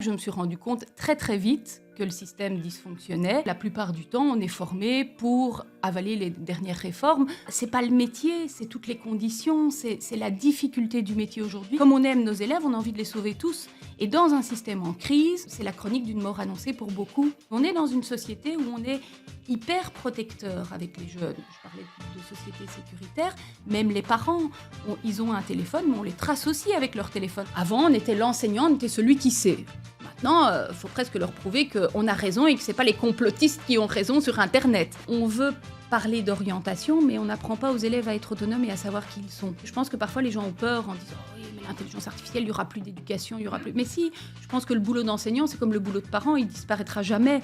Je me suis rendu compte très très vite que le système dysfonctionnait. La plupart du temps, on est formé pour avaler les dernières réformes. C'est pas le métier, c'est toutes les conditions, c'est la difficulté du métier aujourd'hui. Comme on aime nos élèves, on a envie de les sauver tous. Et dans un système en crise, c'est la chronique d'une mort annoncée pour beaucoup. On est dans une société où on est hyper protecteur avec les jeunes. Je parlais de société sécuritaire. Même les parents, ils ont un téléphone, mais on les trace aussi avec leur téléphone. Avant, on était l'enseignant, on était celui qui sait. Maintenant, il faut presque leur prouver qu'on a raison et que ce n'est pas les complotistes qui ont raison sur Internet. On veut parler d'orientation, mais on n'apprend pas aux élèves à être autonomes et à savoir qui ils sont. Je pense que parfois les gens ont peur en disant « oui, mais l'intelligence artificielle, il n'y aura plus d'éducation, il n'y aura plus… » Mais si, je pense que le boulot d'enseignant, c'est comme le boulot de parent, il ne disparaîtra jamais.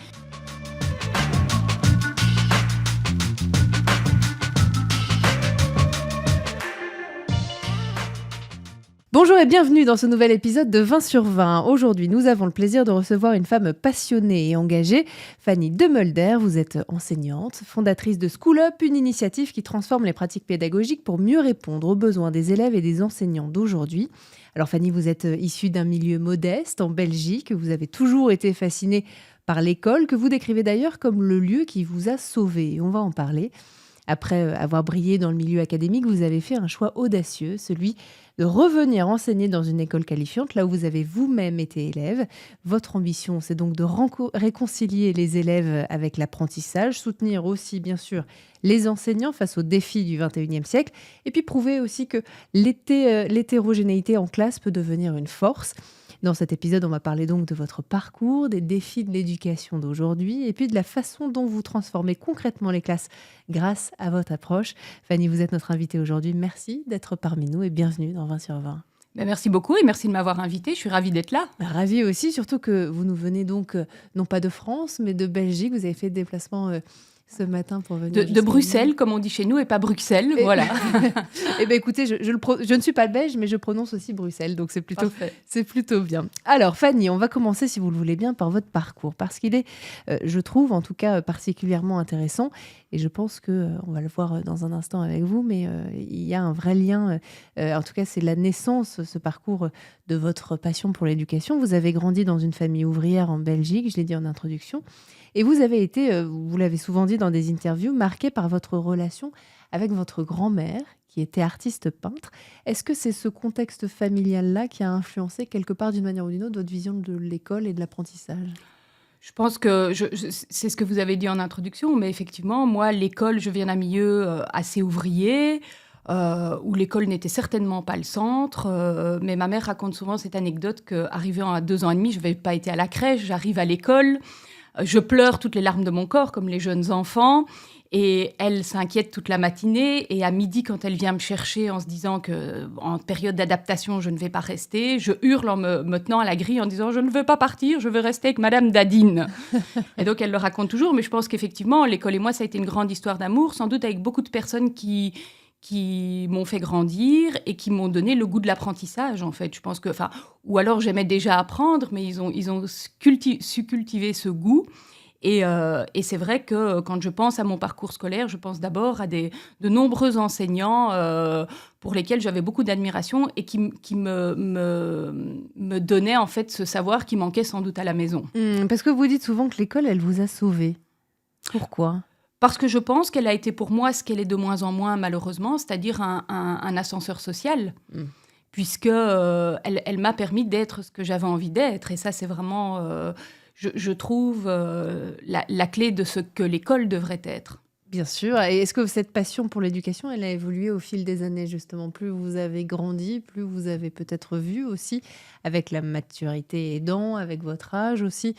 Bonjour et bienvenue dans ce nouvel épisode de 20 sur 20. Aujourd'hui, nous avons le plaisir de recevoir une femme passionnée et engagée, Fanny Demulder. Vous êtes enseignante, fondatrice de School Up, une initiative qui transforme les pratiques pédagogiques pour mieux répondre aux besoins des élèves et des enseignants d'aujourd'hui. Alors Fanny, vous êtes issue d'un milieu modeste en Belgique. Vous avez toujours été fascinée par l'école, que vous décrivez d'ailleurs comme le lieu qui vous a sauvée. On va en parler. Après avoir brillé dans le milieu académique, vous avez fait un choix audacieux, celui de revenir enseigner dans une école qualifiante, là où vous avez vous-même été élève. Votre ambition, c'est donc de réconcilier les élèves avec l'apprentissage, soutenir aussi, bien sûr, les enseignants face aux défis du 21e siècle, et puis prouver aussi que l'hétérogénéité en classe peut devenir une force. Dans cet épisode, on va parler donc de votre parcours, des défis de l'éducation d'aujourd'hui et puis de la façon dont vous transformez concrètement les classes grâce à votre approche. Fanny, vous êtes notre invitée aujourd'hui. Merci d'être parmi nous et bienvenue dans 20 sur 20. Merci beaucoup et merci de m'avoir invitée. Je suis ravie d'être là. Ravie aussi, surtout que vous nous venez donc non pas de France, mais de Belgique. Vous avez fait le déplacement ce matin pour venir de Bruxelles, comme on dit chez nous, et pas Bruxelles, voilà. Eh bien, écoutez, je ne suis pas belge, mais je prononce aussi Bruxelles, donc c'est plutôt bien. Alors, Fanny, on va commencer, si vous le voulez bien, par votre parcours, parce qu'il est, je trouve, en tout cas, particulièrement intéressant, et je pense qu'on va le voir dans un instant avec vous, mais il y a un vrai lien, en tout cas, c'est la naissance, ce parcours de votre passion pour l'éducation. Vous avez grandi dans une famille ouvrière en Belgique, je l'ai dit en introduction, et vous avez été, vous l'avez souvent dit dans des interviews, marqué par votre relation avec votre grand-mère, qui était artiste peintre. Est-ce que c'est ce contexte familial-là qui a influencé quelque part, d'une manière ou d'une autre, votre vision de l'école et de l'apprentissage ? Je pense que c'est ce que vous avez dit en introduction, mais effectivement, moi, l'école, je viens d'un milieu assez ouvrier, où l'école n'était certainement pas le centre. Mais ma mère raconte souvent cette anecdote qu'arrivée à 2 ans et demi, je n'avais pas été à la crèche, j'arrive à l'école. Je pleure toutes les larmes de mon corps, comme les jeunes enfants. Et elle s'inquiète toute la matinée. Et à midi, quand elle vient me chercher en se disant qu'en période d'adaptation, je ne vais pas rester, je hurle en me tenant à la grille en disant « Je ne veux pas partir, je veux rester avec Madame Dadine ». Et donc, elle le raconte toujours. Mais je pense qu'effectivement, l'école et moi, ça a été une grande histoire d'amour, sans doute avec beaucoup de personnes qui m'ont fait grandir et qui m'ont donné le goût de l'apprentissage, en fait. Je pense que, ou alors j'aimais déjà apprendre, mais ils ont su cultiver ce goût. Et c'est vrai que quand je pense à mon parcours scolaire, je pense d'abord à de nombreux enseignants pour lesquels j'avais beaucoup d'admiration et qui me donnaient en fait ce savoir qui manquait sans doute à la maison. Parce que vous dites souvent que l'école, elle vous a sauvé. Pourquoi ? Parce que je pense qu'elle a été pour moi ce qu'elle est de moins en moins, malheureusement, c'est-à-dire un ascenseur social, puisque elle m'a permis d'être ce que j'avais envie d'être. Et ça, c'est vraiment, je trouve, la clé de ce que l'école devrait être. Bien sûr. Et est-ce que cette passion pour l'éducation, elle a évolué au fil des années, justement ? Plus vous avez grandi, plus vous avez peut-être vu aussi, avec la maturité aidant, avec votre âge aussi,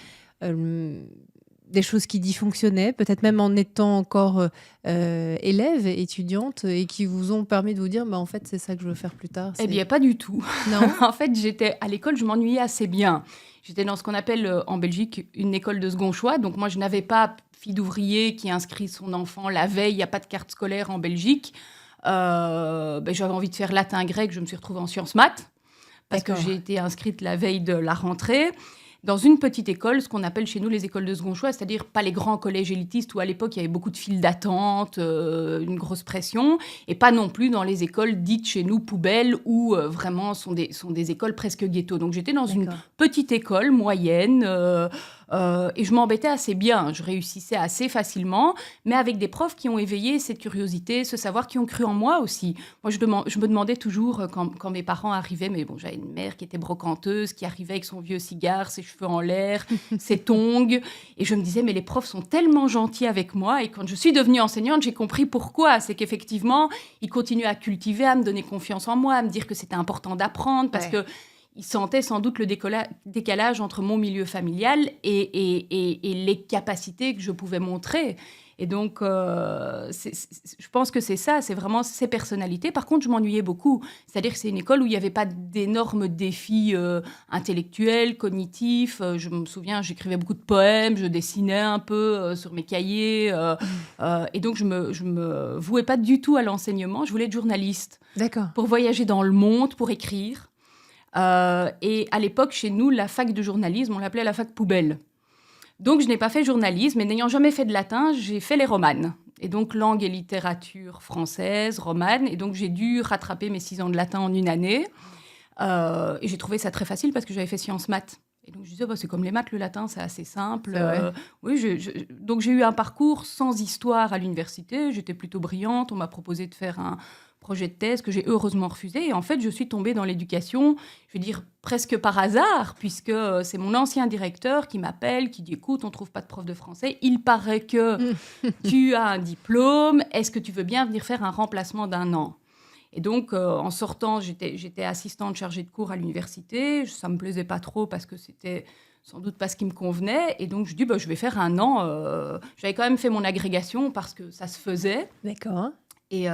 des choses qui dysfonctionnaient, peut-être même en étant encore élève, étudiante, et qui vous ont permis de vous dire en fait, c'est ça que je veux faire plus tard. Eh bien, pas du tout. Non. En fait, à l'école, je m'ennuyais assez bien. J'étais dans ce qu'on appelle en Belgique une école de second choix. Donc moi, je n'avais pas fille d'ouvrier qui inscrit son enfant la veille. Il n'y a pas de carte scolaire en Belgique. J'avais envie de faire latin-grec. Je me suis retrouvée en sciences maths parce que j'ai été inscrite la veille de la rentrée. dans une petite école, ce qu'on appelle chez nous les écoles de second choix, c'est-à-dire pas les grands collèges élitistes où à l'époque il y avait beaucoup de files d'attente, une grosse pression, et pas non plus dans les écoles dites chez nous poubelles où vraiment sont des écoles presque ghetto. Donc j'étais dans une petite école moyenne et je m'embêtais assez bien. Je réussissais assez facilement, mais avec des profs qui ont éveillé cette curiosité, ce savoir, qui ont cru en moi aussi. Moi, je me demandais toujours quand mes parents arrivaient, mais bon, j'avais une mère qui était brocanteuse, qui arrivait avec son vieux cigare, ses cheveux en l'air, ses tongs, et je me disais, mais les profs sont tellement gentils avec moi. Et quand je suis devenue enseignante, j'ai compris pourquoi. C'est qu'effectivement, ils continuaient à cultiver, à me donner confiance en moi, à me dire que c'était important d'apprendre, parce que ils sentaient sans doute le décalage entre mon milieu familial et les capacités que je pouvais montrer. Et donc, je pense que c'est ça, c'est vraiment ces personnalités. Par contre, je m'ennuyais beaucoup. C'est-à-dire que c'est une école où il n'y avait pas d'énormes défis intellectuels, cognitifs. Je me souviens, j'écrivais beaucoup de poèmes, je dessinais un peu sur mes cahiers. Et donc, je me vouais pas du tout à l'enseignement. Je voulais être journaliste. D'accord. Pour voyager dans le monde, pour écrire. Et à l'époque, chez nous, la fac de journalisme, on l'appelait la fac poubelle. Donc, je n'ai pas fait journalisme, et n'ayant jamais fait de latin, j'ai fait les romanes. Et donc, langue et littérature française, romane. Et donc, j'ai dû rattraper mes 6 ans de latin en une année. Et j'ai trouvé ça très facile parce que j'avais fait sciences maths. Et donc, je disais, c'est comme les maths, le latin, c'est assez simple. Oui, donc, j'ai eu un parcours sans histoire à l'université. J'étais plutôt brillante. On m'a proposé de faire un projet de thèse que j'ai heureusement refusé. Et en fait, je suis tombée dans l'éducation, je vais dire presque par hasard, puisque c'est mon ancien directeur qui m'appelle, qui dit, écoute, on ne trouve pas de prof de français. Il paraît que tu as un diplôme. Est-ce que tu veux bien venir faire un remplacement d'1 an ? Et donc, en sortant, j'étais assistante chargée de cours à l'université. Ça ne me plaisait pas trop parce que c'était sans doute pas ce qui me convenait. Et donc, je dis, je vais faire 1 an. J'avais quand même fait mon agrégation parce que ça se faisait. D'accord. Et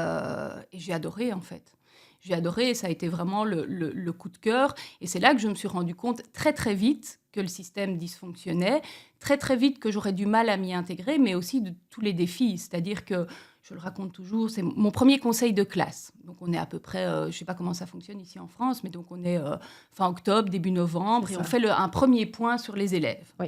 j'ai adoré, en fait. J'ai adoré et ça a été vraiment le coup de cœur. Et c'est là que je me suis rendu compte très, très vite que le système dysfonctionnait, très, très vite que j'aurais du mal à m'y intégrer, mais aussi de tous les défis. C'est-à-dire que, je le raconte toujours, c'est mon premier conseil de classe. Donc, on est à peu près, je ne sais pas comment ça fonctionne ici en France, mais donc on est fin octobre, début novembre, et on fait un premier point sur les élèves. Oui.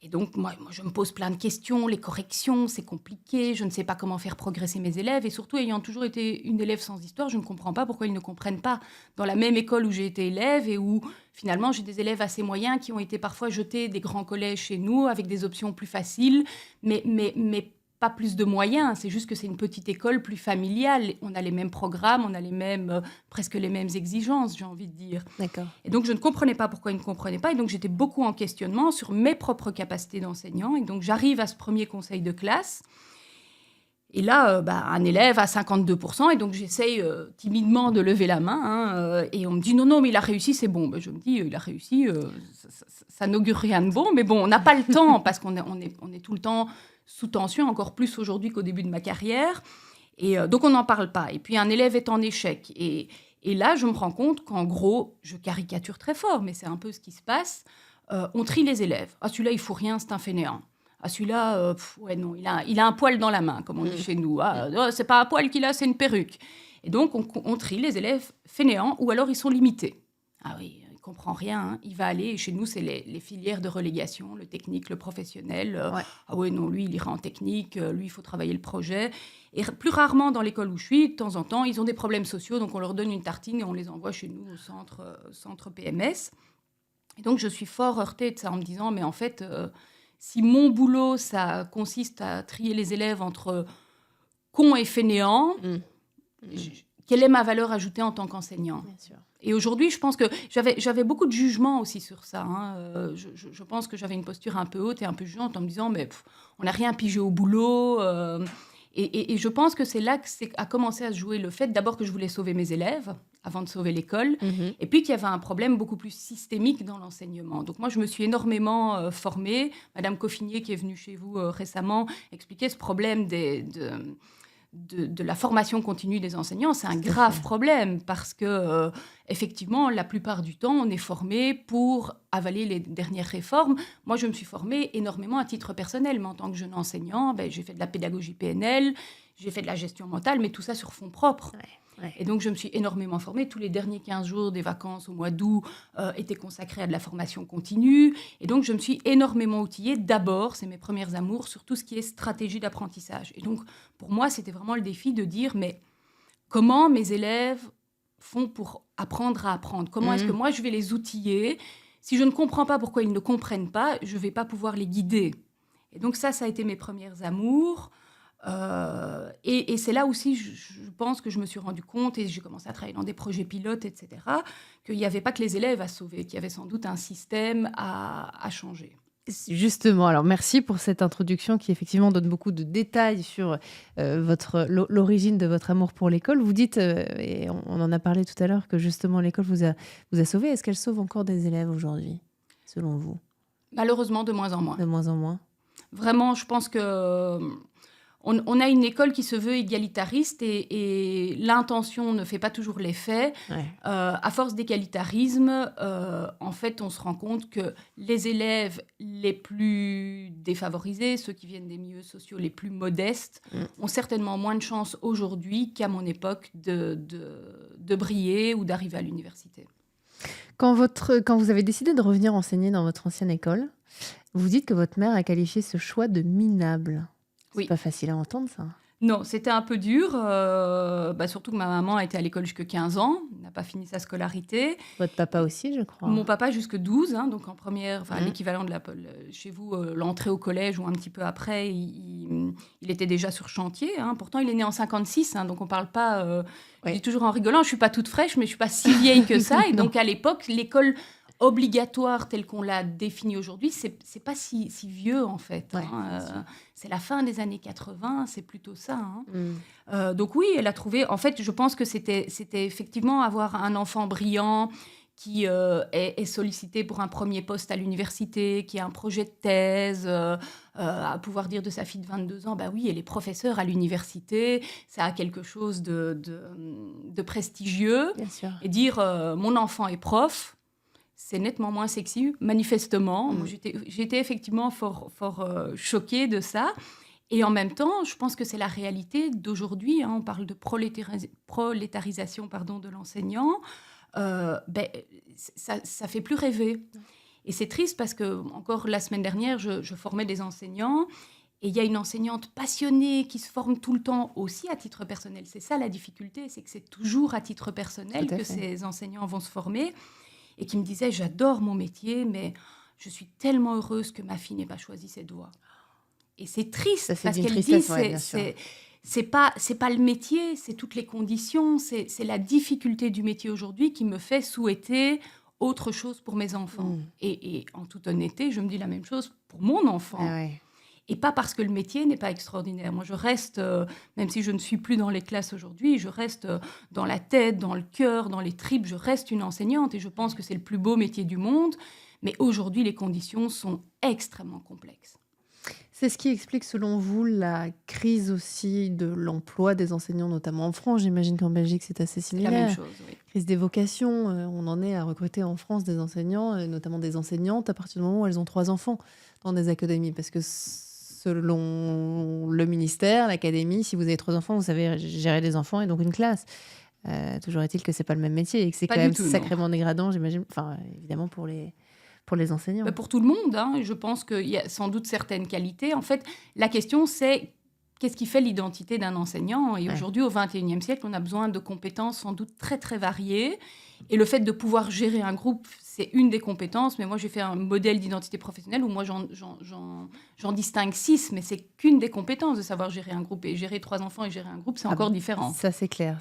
Et donc, moi, je me pose plein de questions. Les corrections, c'est compliqué. Je ne sais pas comment faire progresser mes élèves. Et surtout, ayant toujours été une élève sans histoire, je ne comprends pas pourquoi ils ne comprennent pas. Dans la même école où j'ai été élève et où, finalement, j'ai des élèves assez moyens qui ont été parfois jetés des grands collèges chez nous avec des options plus faciles, mais pas plus de moyens. C'est juste que c'est une petite école plus familiale. On a les mêmes programmes, on a presque les mêmes exigences, j'ai envie de dire. D'accord. Et donc, je ne comprenais pas pourquoi ils ne comprenaient pas. Et donc, j'étais beaucoup en questionnement sur mes propres capacités d'enseignant. Et donc, j'arrive à ce premier conseil de classe. Et là, un élève à 52%. Et donc, j'essaye timidement de lever la main. Et on me dit, non, mais il a réussi, c'est bon. Je me dis, il a réussi, ça n'augure rien de bon. Mais bon, on n'a pas le temps parce qu'on est tout le temps sous tension, encore plus aujourd'hui qu'au début de ma carrière. Et donc, on n'en parle pas. Et puis, un élève est en échec. Et là, je me rends compte qu'en gros, je caricature très fort, mais c'est un peu ce qui se passe. On trie les élèves. Ah, celui-là, il ne fout rien, c'est un fainéant. Ah, celui-là, non, il a un poil dans la main, comme on dit chez nous. Ah, c'est pas un poil qu'il a, c'est une perruque. Et donc, on trie les élèves fainéants ou alors ils sont limités. Ah oui, il ne comprend rien. Hein. Il va aller, et chez nous, c'est les filières de relégation, le technique, le professionnel. Ah oui, non, lui, il ira en technique, lui, il faut travailler le projet. Et plus rarement dans l'école où je suis, de temps en temps, ils ont des problèmes sociaux, donc on leur donne une tartine et on les envoie chez nous au centre PMS. Et donc, je suis fort heurtée de ça en me disant, mais en fait, si mon boulot, ça consiste à trier les élèves entre cons et fainéants, quelle est ma valeur ajoutée en tant qu'enseignant ? Bien sûr. Et aujourd'hui, je pense que j'avais beaucoup de jugement aussi sur ça. Hein. Je pense que j'avais une posture un peu haute et un peu jugeante en me disant, mais on n'a rien pigé au boulot. Et je pense que c'est là que a commencé à se jouer le fait d'abord que je voulais sauver mes élèves avant de sauver l'école, et puis qu'il y avait un problème beaucoup plus systémique dans l'enseignement. Donc moi, je me suis énormément formée. Madame Coffinier, qui est venue chez vous récemment, expliquait ce problème de la formation continue des enseignants. C'est un grave problème parce que effectivement, la plupart du temps, on est formé pour avaler les dernières réformes. Moi, je me suis formée énormément à titre personnel, mais en tant que jeune enseignant, j'ai fait de la pédagogie PNL, j'ai fait de la gestion mentale, mais tout ça sur fonds propres. Ouais. Et donc, je me suis énormément formée. Tous les derniers 15 jours des vacances au mois d'août étaient consacrés à de la formation continue. Et donc, je me suis énormément outillée. D'abord, c'est mes premières amours, sur tout ce qui est stratégie d'apprentissage. Et donc, pour moi, c'était vraiment le défi de dire, mais comment mes élèves font pour apprendre à apprendre? Comment est-ce que moi, je vais les outiller? Si je ne comprends pas pourquoi ils ne comprennent pas, je ne vais pas pouvoir les guider. Et donc, ça a été mes premières amours. Et c'est là aussi, je pense que je me suis rendu compte, et j'ai commencé à travailler dans des projets pilotes, etc., qu'il n'y avait pas que les élèves à sauver, qu'il y avait sans doute un système à changer. Justement, alors merci pour cette introduction qui effectivement donne beaucoup de détails sur l'origine de votre amour pour l'école. Vous dites, et on en a parlé tout à l'heure, que justement l'école vous a sauvé. Est-ce qu'elle sauve encore des élèves aujourd'hui, selon vous? Malheureusement, de moins en moins. De moins en moins. Vraiment, je pense que on a une école qui se veut égalitariste et l'intention ne fait pas toujours l'effet. Ouais. À force d'égalitarisme, en fait, on se rend compte que les élèves les plus défavorisés, ceux qui viennent des milieux sociaux les plus modestes, ont certainement moins de chances aujourd'hui qu'à mon époque de briller ou d'arriver à l'université. Quand vous avez décidé de revenir enseigner dans votre ancienne école, vous dites que votre mère a qualifié ce choix de minable. Oui. C'est pas facile à entendre, ça. Non, c'était un peu dur, surtout que ma maman a été à l'école jusqu'à 15 ans, n'a pas fini sa scolarité. Votre papa aussi, je crois. Mon papa jusque 12, donc en première, l'équivalent de chez vous, l'entrée au collège ou un petit peu après, il était déjà sur chantier. Pourtant, il est né en 56, donc on ne parle pas... Je dis toujours en rigolant, je ne suis pas toute fraîche, mais je ne suis pas si vieille que ça. Et donc, à l'époque, l'école obligatoire telle qu'on l'a définie aujourd'hui, c'est pas si vieux en fait. Ouais, c'est la fin des années 80, c'est plutôt ça. Donc oui, elle a trouvé... En fait, je pense que c'était effectivement avoir un enfant brillant qui est sollicité pour un premier poste à l'université, qui a un projet de thèse, à pouvoir dire de sa fille de 22 ans, bah oui, elle est professeure à l'université, ça a quelque chose de prestigieux. Bien sûr. Et dire mon enfant est prof, c'est nettement moins sexy, manifestement. Moi, j'étais effectivement fort choquée de ça. Et en même temps, je pense que c'est la réalité d'aujourd'hui. On parle de prolétarisation de l'enseignant. Ça fait plus rêver. Et c'est triste parce que, encore la semaine dernière, je formais des enseignants. Et il y a une enseignante passionnée qui se forme tout le temps aussi à titre personnel. C'est ça la difficulté, c'est que c'est toujours à titre personnel que ces enseignants vont se former. Et qui me disait, j'adore mon métier, mais je suis tellement heureuse que ma fille n'ait pas choisi cette voie. Et c'est triste, parce qu'elle dit, c'est pas le métier, c'est toutes les conditions, c'est la difficulté du métier aujourd'hui qui me fait souhaiter autre chose pour mes enfants. Et en toute honnêteté, je me dis la même chose pour mon enfant. Et pas parce que le métier n'est pas extraordinaire. Moi, je reste, même si je ne suis plus dans les classes aujourd'hui, je reste dans la tête, dans le cœur, dans les tripes. Je reste une enseignante et je pense que c'est le plus beau métier du monde. Mais aujourd'hui, les conditions sont extrêmement complexes. C'est ce qui explique, selon vous, la crise aussi de l'emploi des enseignants, notamment en France. J'imagine qu'en Belgique, c'est assez similaire. C'est la même chose, oui. Crise des vocations. On en est à recruter en France des enseignants, notamment des enseignantes, à partir du moment où elles ont 3 enfants dans des académies. Parce que selon le ministère, l'académie, si vous avez 3 enfants, vous savez gérer des enfants et donc une classe. Toujours est-il que c'est pas le même métier et que c'est quand même sacrément dégradant, j'imagine. Enfin, évidemment pour les enseignants. Pour tout le monde, je pense qu'il y a sans doute certaines qualités. En fait, la question c'est qu'est-ce qui fait l'identité d'un enseignant ? Et aujourd'hui, au XXIe siècle, on a besoin de compétences sans doute très très variées. Et le fait de pouvoir gérer un groupe, c'est une des compétences. Mais moi, j'ai fait un modèle d'identité professionnelle où moi, j'en distingue 6. Mais c'est qu'une des compétences de savoir gérer un groupe. Et gérer 3 enfants et gérer un groupe, c'est encore différent. Ça, c'est clair,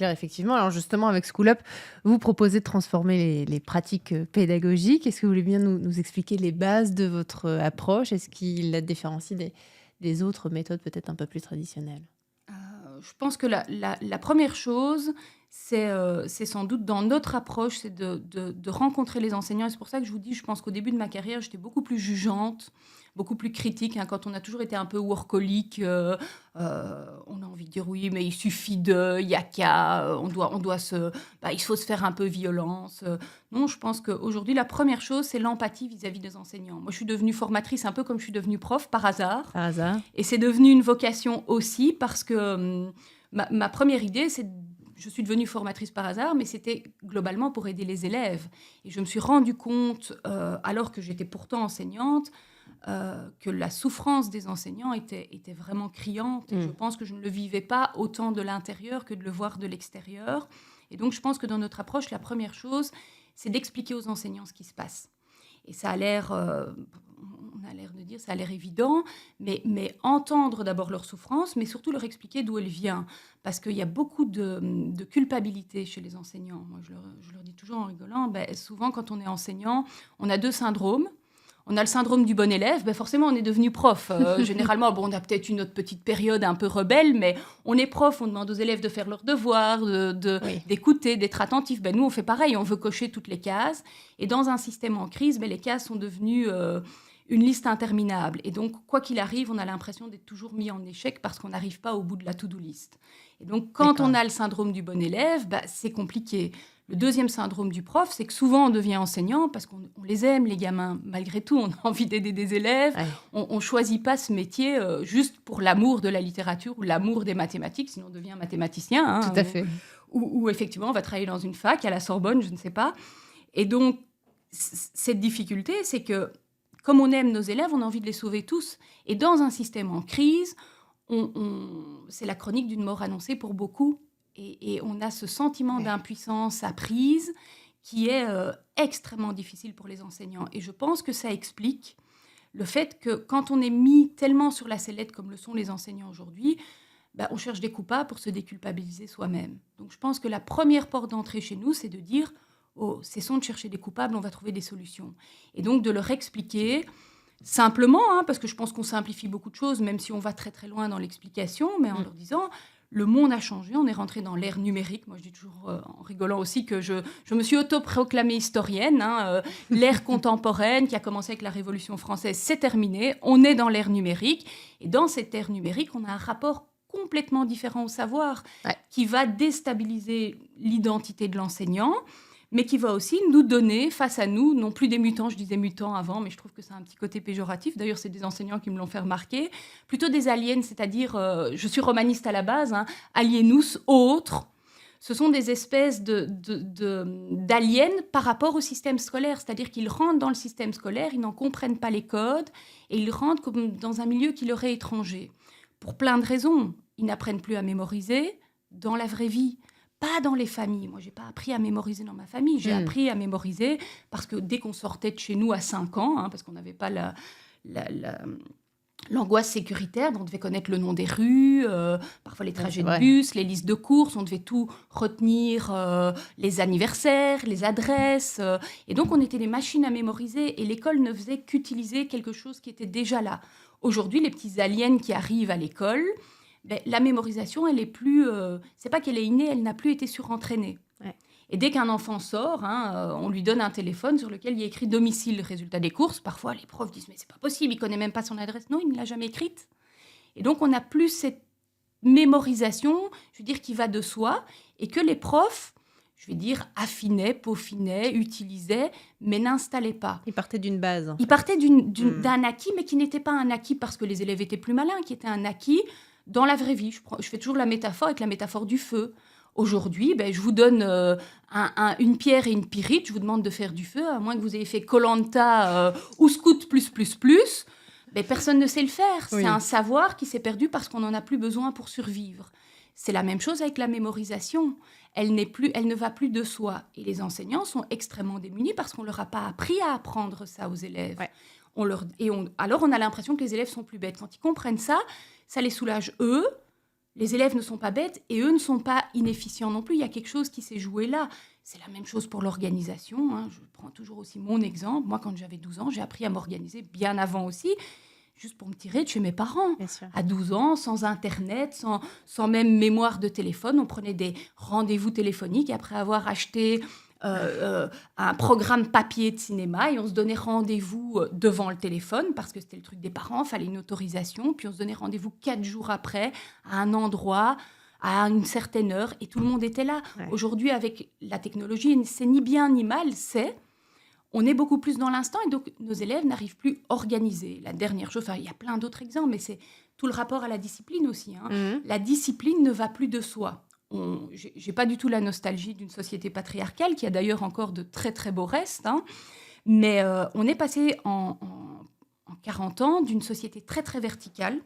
effectivement. Alors justement, avec School Up, vous proposez de transformer les pratiques pédagogiques. Est-ce que vous voulez bien nous expliquer les bases de votre approche ? Est-ce qu'il la différencie des autres méthodes peut-être un peu plus traditionnelles ? Je pense que la première chose, c'est sans doute dans notre approche, c'est de rencontrer les enseignants. Et c'est pour ça que je vous dis, je pense qu'au début de ma carrière, j'étais beaucoup plus jugeante, beaucoup plus critique. Quand on a toujours été un peu workaholic, on a envie de dire oui, mais il suffit il y a qu'à, il faut se faire un peu violence. Non, je pense qu'aujourd'hui, la première chose, c'est l'empathie vis-à-vis des enseignants. Moi, je suis devenue formatrice un peu comme je suis devenue prof, par hasard. Par hasard. Et c'est devenu une vocation aussi parce que ma première idée, je suis devenue formatrice par hasard, mais c'était globalement pour aider les élèves. Et je me suis rendu compte, alors que j'étais pourtant enseignante, que la souffrance des enseignants était vraiment criante. Et je pense que je ne le vivais pas autant de l'intérieur que de le voir de l'extérieur. Et donc, je pense que dans notre approche, la première chose, c'est d'expliquer aux enseignants ce qui se passe. Et ça a l'air... on a l'air de dire, ça a l'air évident, mais entendre d'abord leur souffrance, mais surtout leur expliquer d'où elle vient. Parce qu'il y a beaucoup de culpabilité chez les enseignants. Moi, je leur dis toujours en rigolant, souvent quand on est enseignant, on a 2 syndromes. On a le syndrome du bon élève, forcément on est devenu prof. Généralement, on a peut-être une autre petite période un peu rebelle, mais on est prof, on demande aux élèves de faire leurs devoirs, d'écouter, d'être attentifs. Nous, on fait pareil, on veut cocher toutes les cases. Et dans un système en crise, les cases sont devenues une liste interminable. Et donc, quoi qu'il arrive, on a l'impression d'être toujours mis en échec parce qu'on n'arrive pas au bout de la to-do list. Et donc, quand on a le syndrome du bon élève, c'est compliqué. Le deuxième syndrome du prof, c'est que souvent on devient enseignant parce qu'on les aime, les gamins. Malgré tout, on a envie d'aider des élèves. Ouais. On ne choisit pas ce métier juste pour l'amour de la littérature ou l'amour des mathématiques, sinon on devient mathématicien. Tout à fait. Ou effectivement, on va travailler dans une fac, à la Sorbonne, je ne sais pas. Et donc, cette difficulté, c'est que comme on aime nos élèves, on a envie de les sauver tous. Et dans un système en crise, c'est la chronique d'une mort annoncée pour beaucoup. Et on a ce sentiment d'impuissance apprise qui est extrêmement difficile pour les enseignants. Et je pense que ça explique le fait que quand on est mis tellement sur la sellette comme le sont les enseignants aujourd'hui, on cherche des coupables pour se déculpabiliser soi-même. Donc je pense que la première porte d'entrée chez nous, c'est de dire « Oh, cessons de chercher des coupables, on va trouver des solutions. » Et donc de leur expliquer simplement, parce que je pense qu'on simplifie beaucoup de choses, même si on va très très loin dans l'explication, mais en leur disant... Le monde a changé, on est rentré dans l'ère numérique. Moi, je dis toujours en rigolant aussi que je me suis autoproclamée historienne. L'ère contemporaine qui a commencé avec la Révolution française, c'est terminé. On est dans l'ère numérique. Et dans cette ère numérique, on a un rapport complètement différent au savoir qui va déstabiliser l'identité de l'enseignant, mais qui va aussi nous donner face à nous, non plus des mutants, je disais mutants avant, mais je trouve que c'est un petit côté péjoratif. D'ailleurs, c'est des enseignants qui me l'ont fait remarquer. Plutôt des aliens, c'est-à-dire, je suis romaniste à la base, alienus, autres. Ce sont des espèces d'aliens par rapport au système scolaire, c'est-à-dire qu'ils rentrent dans le système scolaire, ils n'en comprennent pas les codes, et ils rentrent comme dans un milieu qui leur est étranger. Pour plein de raisons. Ils n'apprennent plus à mémoriser dans la vraie vie. Pas dans les familles. Moi, je n'ai pas appris à mémoriser dans ma famille. J'ai appris à mémoriser parce que dès qu'on sortait de chez nous à 5 ans, parce qu'on n'avait pas l'angoisse sécuritaire, on devait connaître le nom des rues, parfois les trajets de bus, les listes de courses, on devait tout retenir, les anniversaires, les adresses. Et donc, on était des machines à mémoriser et l'école ne faisait qu'utiliser quelque chose qui était déjà là. Aujourd'hui, les petits aliens qui arrivent à l'école... la mémorisation, elle est plus... c'est pas qu'elle est innée, elle n'a plus été surentraînée. Ouais. Et dès qu'un enfant sort, on lui donne un téléphone sur lequel il y a écrit domicile, résultat des courses. Parfois, les profs disent « mais c'est pas possible, il connaît même pas son adresse. » Non, il ne l'a jamais écrite. Et donc, on n'a plus cette mémorisation, je veux dire, qui va de soi, et que les profs, je vais dire, affinaient, peaufinaient, utilisaient, mais n'installaient pas. Ils partaient d'une base. Ils partaient d'un acquis, mais qui n'était pas un acquis parce que les élèves étaient plus malins, qui était un acquis... Dans la vraie vie, je fais toujours la métaphore avec la métaphore du feu. Aujourd'hui, je vous donne une pierre et une pyrite, je vous demande de faire du feu, à moins que vous ayez fait Koh-Lanta ou Scout+++, personne ne sait le faire. Oui. C'est un savoir qui s'est perdu parce qu'on n'en a plus besoin pour survivre. C'est la même chose avec la mémorisation. Elle ne va plus de soi. Et les enseignants sont extrêmement démunis parce qu'on ne leur a pas appris à apprendre ça aux élèves. Ouais. Alors, on a l'impression que les élèves sont plus bêtes. Quand ils comprennent ça, ça les soulage eux. Les élèves ne sont pas bêtes et eux ne sont pas inefficients non plus. Il y a quelque chose qui s'est joué là. C'est la même chose pour l'organisation. Je prends toujours aussi mon exemple. Moi, quand j'avais 12 ans, j'ai appris à m'organiser bien avant aussi. juste pour me tirer de chez mes parents. Bien sûr. À 12 ans, sans Internet, sans même mémoire de téléphone, on prenait des rendez-vous téléphoniques après avoir acheté un programme papier de cinéma et on se donnait rendez-vous devant le téléphone parce que c'était le truc des parents, il fallait une autorisation, puis on se donnait rendez-vous 4 jours après à un endroit, à une certaine heure et tout le monde était là. Ouais. Aujourd'hui, avec la technologie, c'est ni bien ni mal, on est beaucoup plus dans l'instant et donc nos élèves n'arrivent plus organisés. La dernière chose, il y a plein d'autres exemples, mais c'est tout le rapport à la discipline aussi. La discipline ne va plus de soi. J'ai pas du tout la nostalgie d'une société patriarcale, qui a d'ailleurs encore de très très beaux restes, mais on est passé en 40 ans d'une société très très verticale.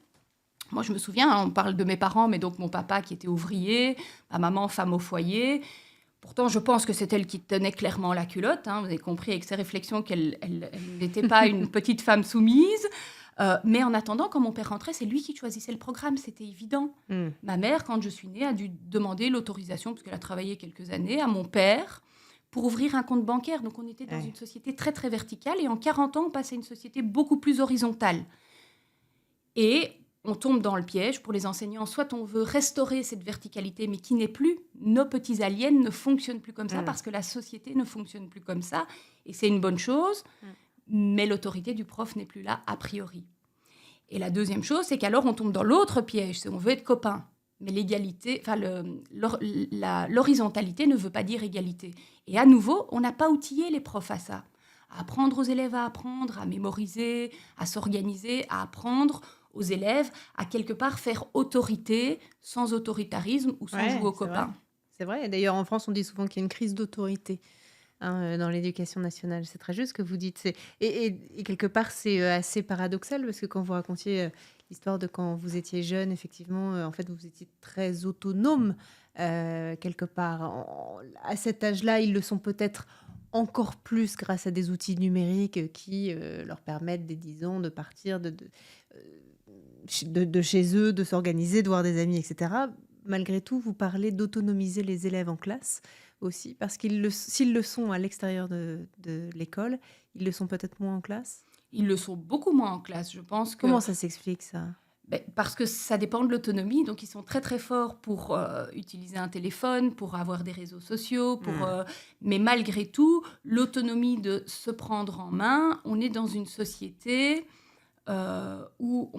Moi, je me souviens, on parle de mes parents, mais donc mon papa qui était ouvrier, ma maman femme au foyer. Pourtant, je pense que c'est elle qui tenait clairement la culotte. Vous avez compris avec ses réflexions qu'elle n'était pas une petite femme soumise. Mais en attendant, quand mon père rentrait, c'est lui qui choisissait le programme, c'était évident. Ma mère, quand je suis née, a dû demander l'autorisation, parce qu'elle a travaillé quelques années, à mon père pour ouvrir un compte bancaire. Donc on était dans une société très très verticale et en 40 ans, on passe à une société beaucoup plus horizontale. Et on tombe dans le piège pour les enseignants. Soit on veut restaurer cette verticalité, mais qui n'est plus. Nos petits aliens ne fonctionnent plus comme ça parce que la société ne fonctionne plus comme ça. Et c'est une bonne chose, mais l'autorité du prof n'est plus là a priori. Et la deuxième chose, c'est qu'alors on tombe dans l'autre piège, c'est on veut être copains. Mais l'égalité, l'horizontalité ne veut pas dire égalité. Et à nouveau, on n'a pas outillé les profs à ça. À apprendre aux élèves à apprendre, à mémoriser, à s'organiser, à apprendre aux élèves à quelque part faire autorité sans autoritarisme ou sans jouer aux copains. C'est vrai. Et d'ailleurs, en France, on dit souvent qu'il y a une crise d'autorité dans l'éducation nationale. C'est très juste ce que vous dites. Et quelque part, c'est assez paradoxal parce que quand vous racontiez l'histoire de quand vous étiez jeune, effectivement, en fait, vous étiez très autonome quelque part. À cet âge-là, ils le sont peut-être encore plus grâce à des outils numériques qui leur permettent, dès 10 ans, de partir de chez eux, de s'organiser, de voir des amis, etc. Malgré tout, vous parlez d'autonomiser les élèves en classe aussi, parce s'ils le sont à l'extérieur de l'école, ils le sont peut-être moins en classe. Ils le sont beaucoup moins en classe, je pense que... Comment ça s'explique, ça ? Parce que ça dépend de l'autonomie. Donc, ils sont très, très forts pour utiliser un téléphone, pour avoir des réseaux sociaux. Mais malgré tout, l'autonomie de se prendre en main, on est dans une société où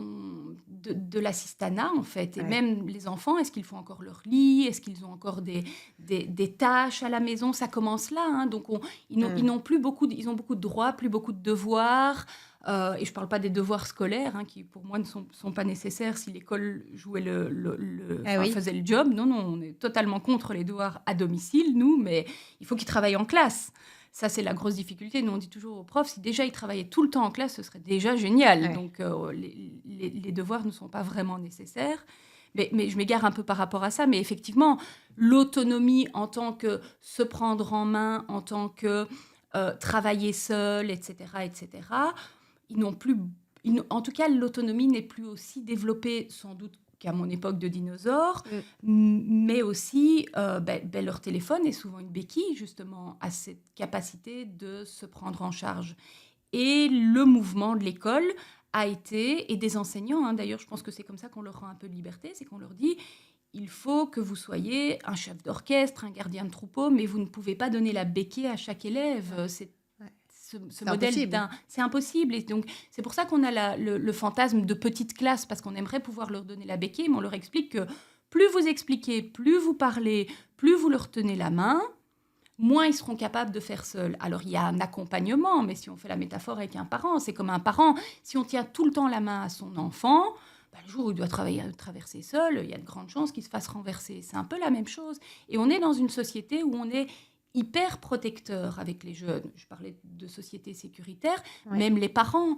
de l'assistanat, en fait. Et même les enfants, est-ce qu'ils font encore leur lit ? Est-ce qu'ils ont encore des tâches à la maison ? Ça commence là. Donc, ils ont beaucoup de droits, plus beaucoup de devoirs. Et je ne parle pas des devoirs scolaires, qui pour moi ne sont pas nécessaires si l'école jouait faisait le job. Non, on est totalement contre les devoirs à domicile, nous, mais il faut qu'ils travaillent en classe. Ça, c'est la grosse difficulté. Nous, on dit toujours aux profs, si déjà ils travaillaient tout le temps en classe, ce serait déjà génial. Donc, les devoirs ne sont pas vraiment nécessaires. Mais je m'égare un peu par rapport à ça. Mais effectivement, l'autonomie en tant que se prendre en main, en tant que travailler seul, etc., ils n'ont plus... En tout cas, l'autonomie n'est plus aussi développée, sans doute, qu'à mon époque de dinosaure, mais aussi leur téléphone est souvent une béquille, justement, à cette capacité de se prendre en charge. Et le mouvement de l'école a été, et des enseignants, d'ailleurs, je pense que c'est comme ça qu'on leur rend un peu de liberté, c'est qu'on leur dit, il faut que vous soyez un chef d'orchestre, un gardien de troupeau, mais vous ne pouvez pas donner la béquille à chaque élève. Ce modèle c'est impossible. Et donc, c'est pour ça qu'on a le fantasme de petite classe, parce qu'on aimerait pouvoir leur donner la béquille, mais on leur explique que plus vous expliquez, plus vous parlez, plus vous leur tenez la main, moins ils seront capables de faire seuls. Alors, il y a un accompagnement, mais si on fait la métaphore avec un parent, c'est comme un parent. Si on tient tout le temps la main à son enfant, le jour où il doit traverser seul, il y a de grandes chances qu'il se fasse renverser. C'est un peu la même chose. Et on est dans une société où on est hyper protecteur avec les jeunes. Je parlais de société sécuritaire. Même les parents,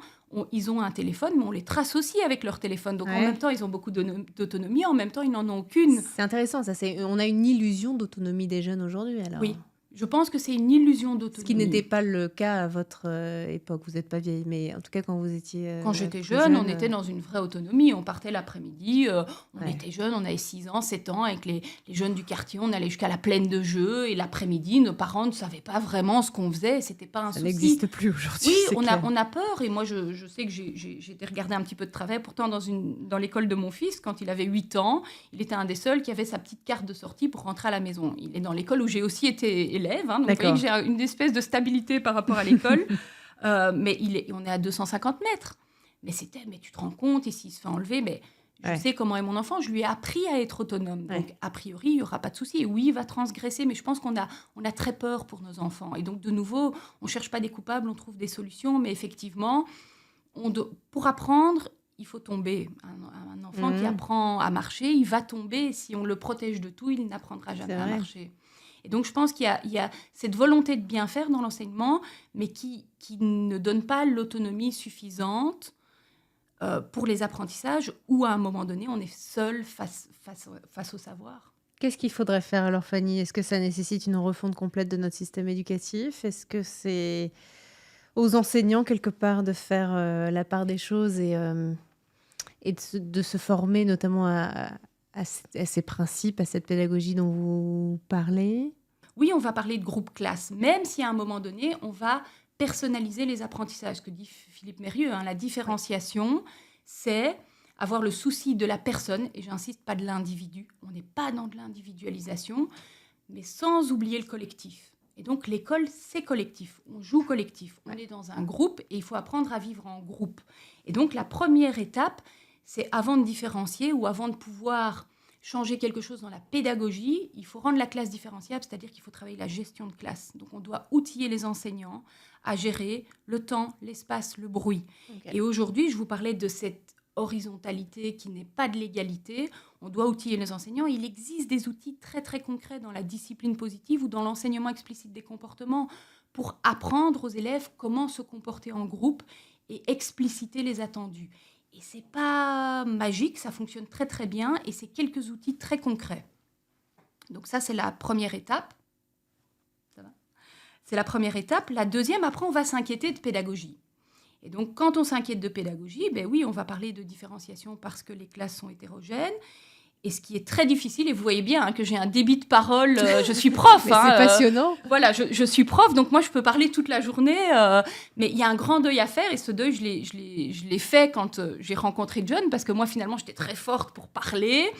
ils ont un téléphone, mais on les trace aussi avec leur téléphone. Donc, en même temps, ils ont beaucoup d'autonomie. En même temps, ils n'en ont aucune. C'est intéressant, ça. On a une illusion d'autonomie des jeunes aujourd'hui, alors. Oui. Je pense que c'est une illusion Ce d'autonomie. qui n'était pas le cas à votre époque. Vous n'êtes pas vieille, mais en tout cas, quand vous étiez Quand j'étais plus jeune, on était dans une vraie autonomie. On partait l'après-midi, on Ouais. était jeunes, on avait 6 ans, 7 ans, avec les jeunes du quartier, on allait jusqu'à la plaine de jeux. Et l'après-midi, nos parents ne savaient pas vraiment ce qu'on faisait. C'était pas un Ça souci. n'existe plus aujourd'hui. Oui, c'est on clair. a peur. Et moi, je sais que j'ai été regarder un petit peu de travers. Pourtant, dans l'école de mon fils, quand il avait 8 ans, il était un des seuls qui avait sa petite carte de sortie pour rentrer à la maison. Il est dans l'école où j'ai aussi été élève. Donc, vous voyez que j'ai une espèce de stabilité par rapport à l'école. Mais on est à 250 mètres. Mais tu te rends compte, et s'il se fait enlever, mais je sais comment est mon enfant, je lui ai appris à être autonome. Donc, a priori, il n'y aura pas de souci. Et oui, il va transgresser, mais je pense qu'on a très peur pour nos enfants. Et donc, de nouveau, on ne cherche pas des coupables, on trouve des solutions. Mais effectivement, pour apprendre, il faut tomber. Un enfant qui apprend à marcher, il va tomber. Si on le protège de tout, il n'apprendra jamais à marcher. Et donc, je pense qu'il y a cette volonté de bien faire dans l'enseignement, mais qui ne donne pas l'autonomie suffisante pour les apprentissages, où à un moment donné, on est seul face au savoir. Qu'est-ce qu'il faudrait faire alors, Fanny ? Est-ce que ça nécessite une refonte complète de notre système éducatif ? Est-ce que c'est aux enseignants, quelque part, de faire la part des choses et de se former notamment à ces principes, à cette pédagogie dont vous parlez ? Oui, on va parler de groupe classe, même si à un moment donné, on va personnaliser les apprentissages. Ce que dit Philippe Mérieux, la différenciation, c'est avoir le souci de la personne, et j'insiste, pas de l'individu. On n'est pas dans de l'individualisation, mais sans oublier le collectif. Et donc, l'école, c'est collectif. On joue collectif. On est dans un groupe et il faut apprendre à vivre en groupe. Et donc, la première étape, c'est avant de différencier ou avant de pouvoir changer quelque chose dans la pédagogie, il faut rendre la classe différenciable, c'est-à-dire qu'il faut travailler la gestion de classe. Donc, on doit outiller les enseignants à gérer le temps, l'espace, le bruit. Okay. Et aujourd'hui, je vous parlais de cette horizontalité qui n'est pas de l'égalité. On doit outiller les enseignants. Il existe des outils très, très concrets dans la discipline positive ou dans l'enseignement explicite des comportements pour apprendre aux élèves comment se comporter en groupe et expliciter les attendus. Et c'est pas magique, ça fonctionne très très bien et c'est quelques outils très concrets. Donc ça, c'est la première étape. Ça va ? C'est la première étape. La deuxième, après, on va s'inquiéter de pédagogie. Et donc, quand on s'inquiète de pédagogie, ben oui, on va parler de différenciation parce que les classes sont hétérogènes. Et ce qui est très difficile, et vous voyez bien que j'ai un débit de parole, je suis prof. Mais c'est passionnant. Voilà, je suis prof, donc moi je peux parler toute la journée, mais il y a un grand deuil à faire, et ce deuil, je l'ai fait quand j'ai rencontré John, parce que moi finalement j'étais très forte pour parler,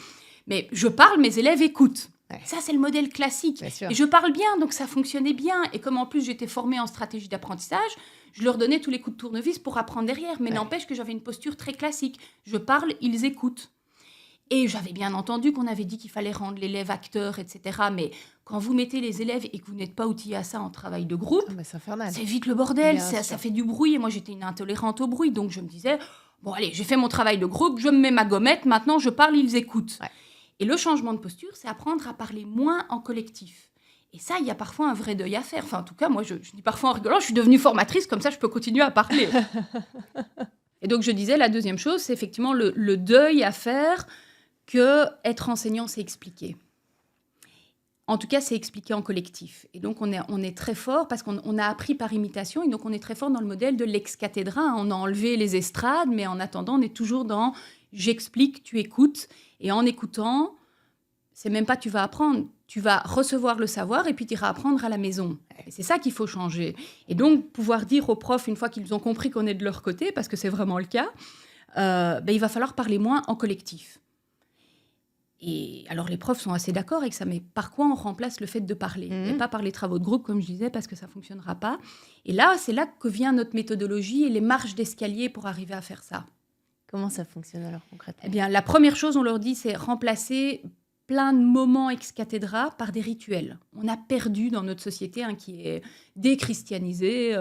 mais je parle, mes élèves écoutent. Ouais. Ça, c'est le modèle classique. Et je parle bien, donc ça fonctionnait bien. Et comme en plus j'étais formée en stratégie d'apprentissage, je leur donnais tous les coups de tournevis pour apprendre derrière, mais n'empêche que j'avais une posture très classique. Je parle, ils écoutent. Et j'avais bien entendu qu'on avait dit qu'il fallait rendre l'élève acteur, etc. Mais quand vous mettez les élèves et que vous n'êtes pas outillé à ça en travail de groupe, c'est vite le bordel, ça fait du bruit. Et moi, j'étais une intolérante au bruit. Donc, je me disais, bon, allez, j'ai fait mon travail de groupe, je me mets ma gommette, maintenant, je parle, ils écoutent. Ouais. Et le changement de posture, c'est apprendre à parler moins en collectif. Et ça, il y a parfois un vrai deuil à faire. Enfin, en tout cas, moi, je dis parfois en rigolant, je suis devenue formatrice, comme ça, je peux continuer à parler. Et donc, je disais, la deuxième chose, c'est effectivement le deuil à faire que être enseignant, c'est expliquer. En tout cas, c'est expliquer en collectif. Et donc, on est très fort parce qu'on a appris par imitation. Et donc, on est très fort dans le modèle de l'ex cathedra. On a enlevé les estrades, mais en attendant, on est toujours dans « j'explique, tu écoutes ». Et en écoutant, c'est même pas « tu vas apprendre ». Tu vas recevoir le savoir et puis tu iras apprendre à la maison. Et c'est ça qu'il faut changer. Et donc, pouvoir dire aux profs, une fois qu'ils ont compris qu'on est de leur côté, parce que c'est vraiment le cas, il va falloir parler moins en collectif. Et alors, les profs sont assez d'accord avec ça, mais par quoi on remplace le fait de parler ? Et pas par les travaux de groupe, comme je disais, parce que ça ne fonctionnera pas. Et là, c'est là que vient notre méthodologie et les marches d'escalier pour arriver à faire ça. Comment ça fonctionne alors concrètement ? Eh bien, la première chose, on leur dit, c'est remplacer plein de moments ex cathedra par des rituels. On a perdu dans notre société, qui est déchristianisée,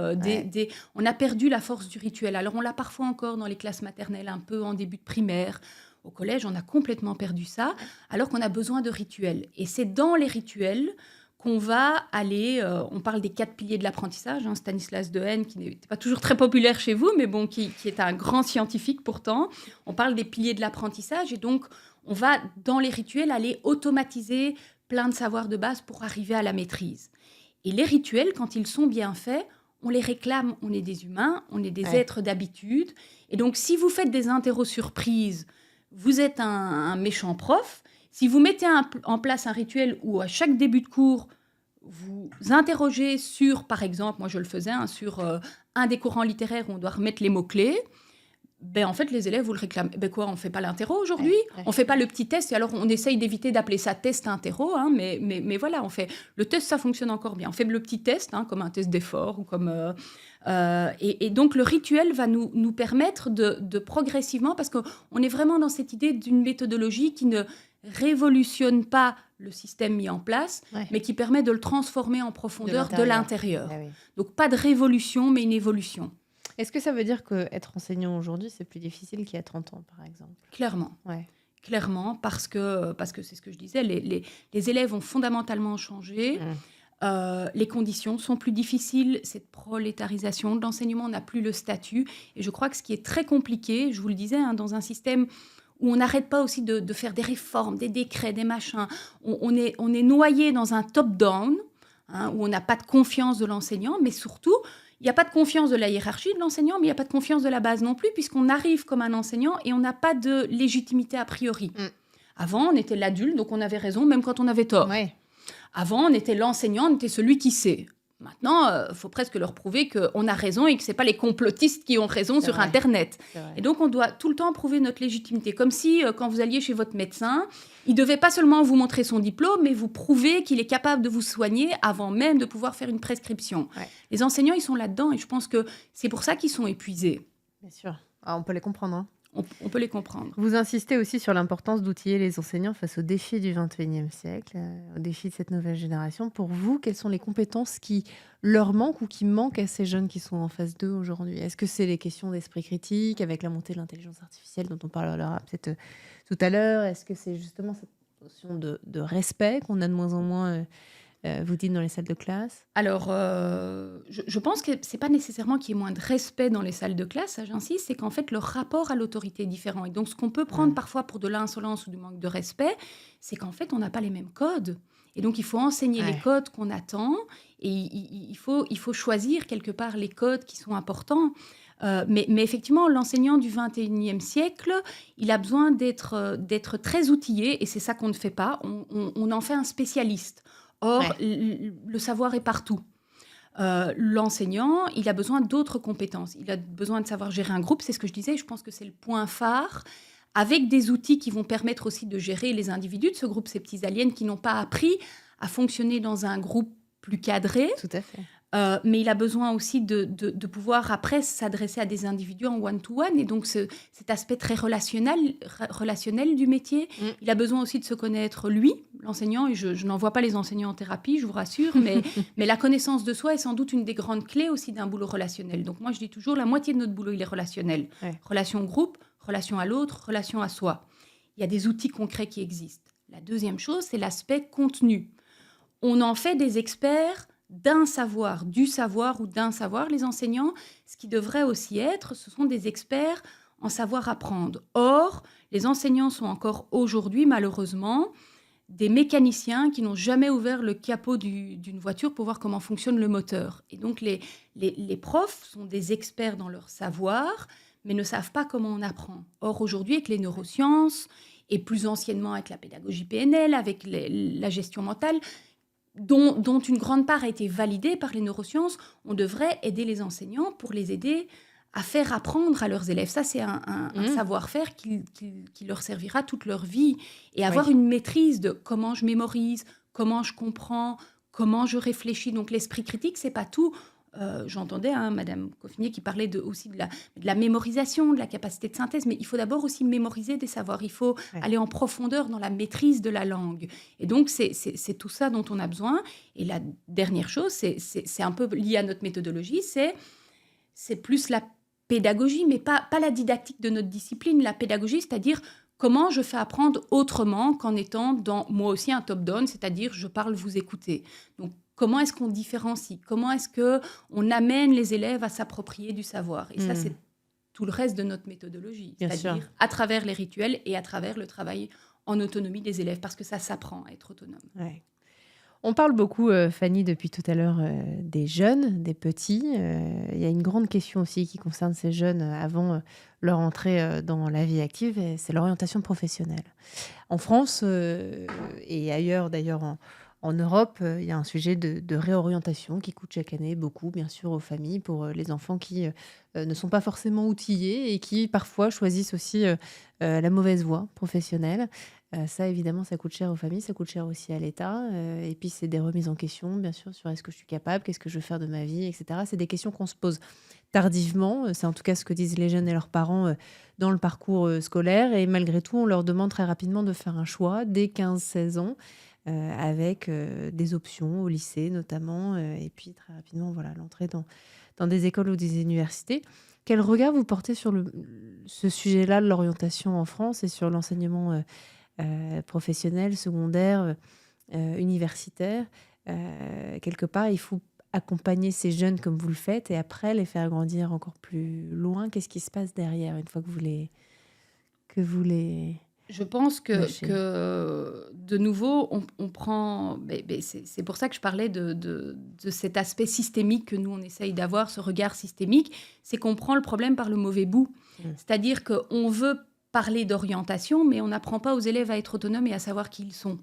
on a perdu la force du rituel. Alors, on l'a parfois encore dans les classes maternelles, un peu en début de primaire. Au collège, on a complètement perdu ça, alors qu'on a besoin de rituels. Et c'est dans les rituels qu'on va aller... on parle des 4 piliers de l'apprentissage, Stanislas Dehaene, qui n'était pas toujours très populaire chez vous, mais bon, qui est un grand scientifique pourtant. On parle des piliers de l'apprentissage, et donc on va, dans les rituels, aller automatiser plein de savoirs de base pour arriver à la maîtrise. Et les rituels, quand ils sont bien faits, on les réclame. On est des humains, on est des êtres d'habitude. Et donc, si vous faites des interros surprises, vous êtes un méchant prof. Si vous mettez en place un rituel où, à chaque début de cours, vous interrogez sur, par exemple, moi je le faisais, sur un des courants littéraires où on doit remettre les mots-clés, en fait, les élèves vous le réclament. Quoi, on ne fait pas l'interro aujourd'hui ? On ne fait pas le petit test. Et alors, on essaye d'éviter d'appeler ça test interro, mais voilà, on fait... Le test, ça fonctionne encore bien. On fait le petit test, comme un test d'effort. Ou comme, et donc, le rituel va nous permettre de progressivement, parce qu'on est vraiment dans cette idée d'une méthodologie qui ne révolutionne pas le système mis en place, mais qui permet de le transformer en profondeur de l'intérieur. Donc, pas de révolution, mais une évolution. Est-ce que ça veut dire qu'être enseignant aujourd'hui, c'est plus difficile qu'il y a 30 ans, par exemple ? Clairement. Clairement, parce que c'est ce que je disais, les élèves ont fondamentalement changé. Les conditions sont plus difficiles. Cette prolétarisation de l'enseignement n'a plus le statut. Et je crois que ce qui est très compliqué, je vous le disais, dans un système où on n'arrête pas aussi de faire des réformes, des décrets, des machins. On est noyé dans un top-down, où on n'a pas de confiance de l'enseignant, mais surtout... Il n'y a pas de confiance de la hiérarchie de l'enseignant, mais il n'y a pas de confiance de la base non plus, puisqu'on arrive comme un enseignant et on n'a pas de légitimité a priori. Avant, on était l'adulte, donc on avait raison, même quand on avait tort. Avant, on était l'enseignant, on était celui qui sait. Maintenant, il faut presque leur prouver qu'on a raison et que ce n'est pas les complotistes qui ont raison sur Internet. Et donc, on doit tout le temps prouver notre légitimité. Comme si, quand vous alliez chez votre médecin, il ne devait pas seulement vous montrer son diplôme, mais vous prouver qu'il est capable de vous soigner avant même de pouvoir faire une prescription. Les enseignants, ils sont là-dedans et je pense que c'est pour ça qu'ils sont épuisés. Bien sûr. On peut les comprendre. On peut les comprendre. Vous insistez aussi sur l'importance d'outiller les enseignants face aux défis du XXIe siècle, aux défis de cette nouvelle génération. Pour vous, quelles sont les compétences qui leur manquent ou qui manquent à ces jeunes qui sont en phase 2 aujourd'hui ? Est-ce que c'est les questions d'esprit critique avec la montée de l'intelligence artificielle dont on parlera peut-être tout à l'heure ? Est-ce que c'est justement cette notion de respect qu'on a de moins en moins vous dites dans les salles de classe ? Alors, je pense que ce n'est pas nécessairement qu'il y ait moins de respect dans les salles de classe, ça j'insiste, c'est qu'en fait, le rapport à l'autorité est différent. Et donc, ce qu'on peut prendre parfois pour de l'insolence ou du manque de respect, c'est qu'en fait, on n'a pas les mêmes codes. Et donc, il faut enseigner les codes qu'on attend et il faut choisir quelque part les codes qui sont importants. Mais effectivement, l'enseignant du XXIe siècle, il a besoin d'être très outillé et c'est ça qu'on ne fait pas. On en fait un spécialiste. Or, le savoir est partout. L'enseignant, il a besoin d'autres compétences. Il a besoin de savoir gérer un groupe, c'est ce que je disais, je pense que c'est le point phare, avec des outils qui vont permettre aussi de gérer les individus de ce groupe, ces petits aliens qui n'ont pas appris à fonctionner dans un groupe plus cadré. Tout à fait. Mais il a besoin aussi de pouvoir après s'adresser à des individus en one-to-one. Et donc, cet aspect très relationnel du métier, il a besoin aussi de se connaître lui, l'enseignant. Et je n'envoie pas les enseignants en thérapie, je vous rassure. Mais la connaissance de soi est sans doute une des grandes clés aussi d'un boulot relationnel. Donc, moi, je dis toujours, la moitié de notre boulot, il est relationnel. Relation groupe, relation à l'autre, relation à soi. Il y a des outils concrets qui existent. La deuxième chose, c'est l'aspect contenu. On en fait des experts d'un savoir, du savoir ou d'un savoir. Les enseignants, ce qui devrait aussi être, ce sont des experts en savoir apprendre. Or, les enseignants sont encore aujourd'hui, malheureusement, des mécaniciens qui n'ont jamais ouvert le capot d'une voiture pour voir comment fonctionne le moteur. Et donc, les profs sont des experts dans leur savoir, mais ne savent pas comment on apprend. Or, aujourd'hui, avec les neurosciences, et plus anciennement avec la pédagogie PNL, avec la gestion mentale, dont une grande part a été validée par les neurosciences, on devrait aider les enseignants pour les aider à faire apprendre à leurs élèves. Ça, c'est un savoir-faire qui leur servira toute leur vie. Et avoir une maîtrise de comment je mémorise, comment je comprends, comment je réfléchis. Donc, l'esprit critique, c'est pas tout. J'entendais Madame Coffinier qui parlait aussi de la mémorisation, de la capacité de synthèse, mais il faut d'abord aussi mémoriser des savoirs, il faut aller en profondeur dans la maîtrise de la langue. Et donc, c'est tout ça dont on a besoin. Et la dernière chose, c'est un peu lié à notre méthodologie, c'est plus la pédagogie, mais pas la didactique de notre discipline, la pédagogie, c'est-à-dire comment je fais apprendre autrement qu'en étant dans, moi aussi, un top-down, c'est-à-dire je parle, vous écoutez. Donc, comment est-ce qu'on différencie ? Comment est-ce qu'on amène les élèves à s'approprier du savoir ? Et ça, c'est tout le reste de notre méthodologie. C'est-à-dire à travers les rituels et à travers le travail en autonomie des élèves, parce que ça s'apprend à être autonome. Ouais. On parle beaucoup, Fanny, depuis tout à l'heure, des jeunes, des petits. Il y a une grande question aussi qui concerne ces jeunes avant leur entrée dans la vie active, et c'est l'orientation professionnelle. En France et ailleurs d'ailleurs en Europe, il y a un sujet de réorientation qui coûte chaque année beaucoup, bien sûr, aux familles pour les enfants qui ne sont pas forcément outillés et qui parfois choisissent aussi la mauvaise voie professionnelle. Ça, évidemment, ça coûte cher aux familles, ça coûte cher aussi à l'État. Et puis, c'est des remises en question, bien sûr, sur est-ce que je suis capable, qu'est-ce que je veux faire de ma vie, etc. C'est des questions qu'on se pose tardivement. C'est en tout cas ce que disent les jeunes et leurs parents dans le parcours scolaire. Et malgré tout, on leur demande très rapidement de faire un choix dès 15-16 ans, avec des options au lycée notamment. Et puis, très rapidement, voilà, l'entrée dans des écoles ou des universités. Quel regard vous portez sur ce sujet-là de l'orientation en France et sur l'enseignement professionnel, secondaire, universitaire? Quelque part, il faut accompagner ces jeunes comme vous le faites et après les faire grandir encore plus loin. Qu'est-ce qui se passe derrière une fois que vous les Je pense lâchez? de nouveau, on prend. C'est pour ça que je parlais de cet aspect systémique que nous, on essaye d'avoir, ce regard systémique. C'est qu'on prend le problème par le mauvais bout. C'est-à-dire qu'on veut parler d'orientation, mais on n'apprend pas aux élèves à être autonomes et à savoir qui ils sont.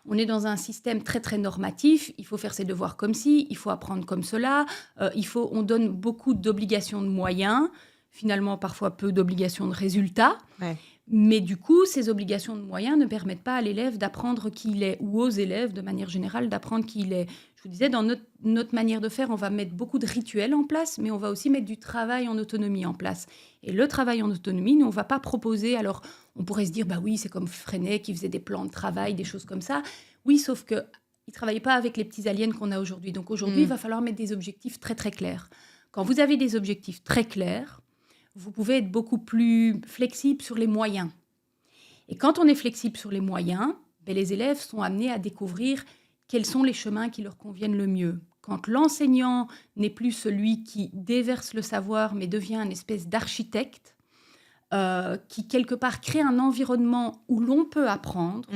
On est dans un système très, très normatif. Il faut faire ses devoirs comme ci, il faut apprendre comme cela. On donne beaucoup d'obligations de moyens, finalement parfois peu d'obligations de résultats. Ouais. Mais du coup, ces obligations de moyens ne permettent pas à l'élève d'apprendre qui il est, ou aux élèves, de manière générale, d'apprendre qui il est. Je vous disais, dans notre manière de faire, on va mettre beaucoup de rituels en place, mais on va aussi mettre du travail en autonomie en place. Et le travail en autonomie, nous, on ne va pas proposer... Alors, on pourrait se dire, bah oui, c'est comme Freinet qui faisait des plans de travail, des choses comme ça. Oui, sauf qu'il ne travaillait pas avec les petits aliens qu'on a aujourd'hui. Donc aujourd'hui, il va falloir mettre des objectifs très, très clairs. Quand vous avez des objectifs très clairs, vous pouvez être beaucoup plus flexible sur les moyens. Et quand on est flexible sur les moyens, les élèves sont amenés à découvrir quels sont les chemins qui leur conviennent le mieux. Quand l'enseignant n'est plus celui qui déverse le savoir, mais devient une espèce d'architecte, qui quelque part crée un environnement où l'on peut apprendre,